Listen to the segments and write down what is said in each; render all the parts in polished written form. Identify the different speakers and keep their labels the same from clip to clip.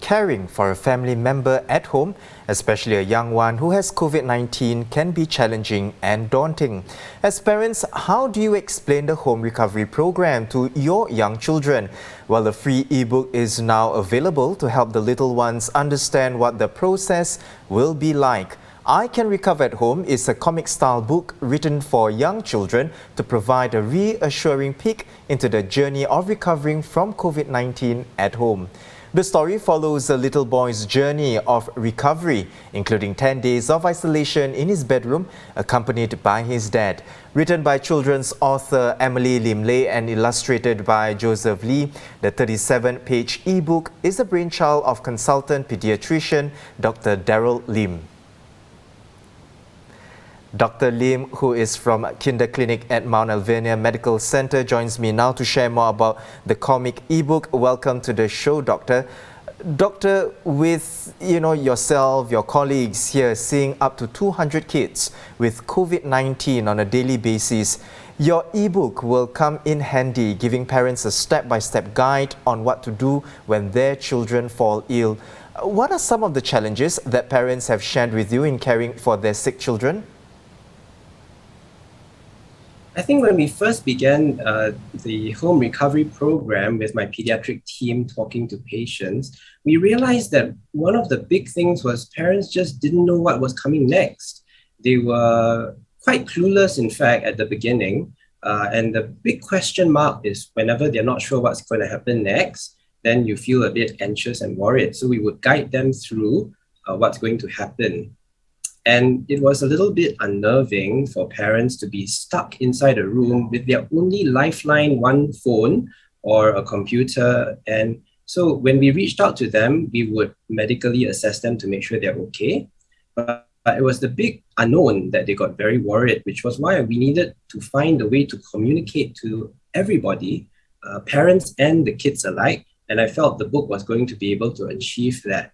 Speaker 1: caring for a family member at home, especially a young one who has COVID-19, can be challenging and daunting. As parents, how do you explain the home recovery program to your young children? Well, a free ebook is now available to help the little ones understand what the process will be like. I Can Recover at Home is a comic-style book written for young children to provide a reassuring peek into the journey of recovering from COVID-19 at home. The story follows a little boy's journey of recovery, including 10 days of isolation in his bedroom, accompanied by his dad. Written by children's author Emily Lim and illustrated by Joseph Lee, the 37-page ebook is the brainchild of consultant pediatrician Dr Lim. Dr. Lim, who is from Kinder Clinic at Mount Alvernia Medical Center, joins me now to share more about the comic ebook. Welcome to the show, Doctor. Doctor, with yourself, your colleagues here, seeing up to 200 kids with COVID-19 on a daily basis, your ebook will come in handy, giving parents a step-by-step guide on what to do when their children fall ill. What are some of the challenges that parents have shared with you in caring for their sick children?
Speaker 2: I think when we first began the home recovery program with my pediatric team talking to patients, we realized that one of the big things was parents just didn't know what was coming next. They were quite clueless, in fact, at the beginning. And the big question mark is whenever they're not sure what's going to happen next, then you feel a bit anxious and worried. So we would guide them through what's going to happen. And it was a little bit unnerving for parents to be stuck inside a room with their only lifeline, one phone or a computer. And so when we reached out to them, we would medically assess them to make sure they're okay. But it was the big unknown that they got very worried, which was why we needed to find a way to communicate to everybody, parents and the kids alike. And I felt the book was going to be able to achieve that.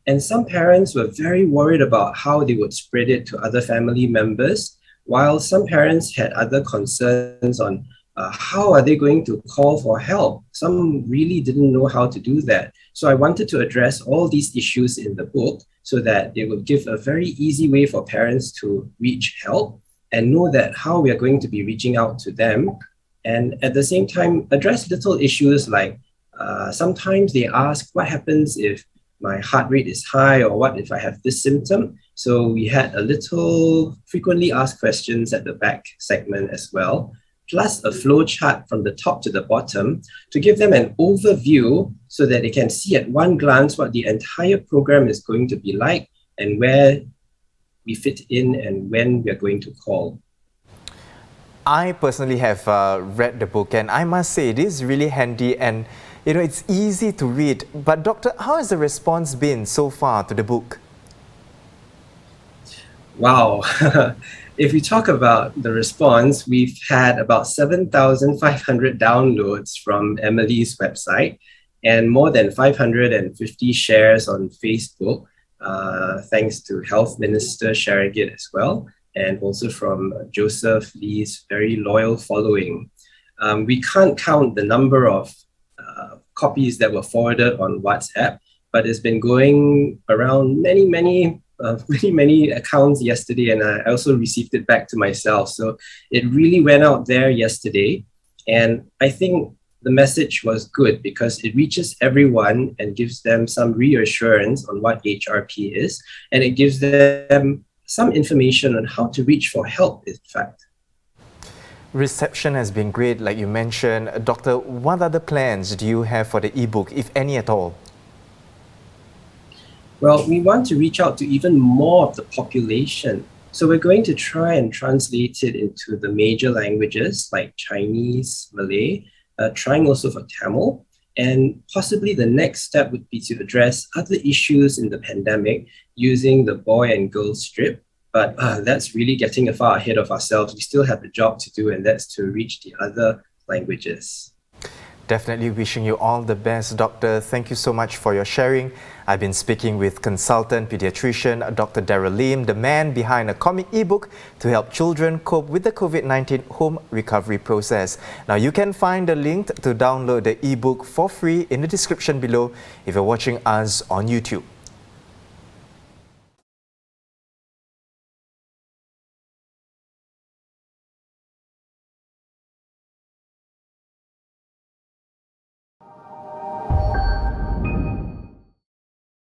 Speaker 2: And some parents were very worried about how they would spread it to other family members, while some parents had other concerns on how are they going to call for help. Some really didn't know how to do that. So I wanted to address all these issues in the book so that it would give a very easy way for parents to reach help and know that how we are going to be reaching out to them. And at the same time, address little issues like sometimes they ask, what happens if my heart rate is high, or what if I have this symptom? So we had a little frequently asked questions at the back segment as well, plus a flow chart from the top to the bottom to give them an overview so that they can see at one glance what the entire program is going to be like and where we fit in and when we are going to call.
Speaker 1: I personally have read the book, and I must say it is really handy and it's easy to read. But Doctor, how has the response been so far to the book?
Speaker 2: Wow. If we talk about the response, we've had about 7,500 downloads from Emily's website and more than 550 shares on Facebook, thanks to Health Minister sharing it as well, and also from Joseph Lee's very loyal following. We can't count the number of copies that were forwarded on WhatsApp, but it's been going around many accounts yesterday, and I also received it back to myself. So it really went out there yesterday, and I think the message was good because it reaches everyone and gives them some reassurance on what HRP is, and it gives them some information on how to reach for help, in fact.
Speaker 1: Reception has been great, like you mentioned. Doctor, what other plans do you have for the ebook, if any at all?
Speaker 2: Well, we want to reach out to even more of the population. So we're going to try and translate it into the major languages like Chinese, Malay, trying also for Tamil. And possibly the next step would be to address other issues in the pandemic using the boy and girl strip. But that's really getting far ahead of ourselves. We still have a job to do, and that's to reach the other languages.
Speaker 1: Definitely wishing you all the best, Doctor. Thank you so much for your sharing. I've been speaking with consultant pediatrician Dr. Lim, the man behind a comic ebook to help children cope with the COVID-19 home recovery process. Now, you can find the link to download the ebook for free in the description below if you're watching us on YouTube.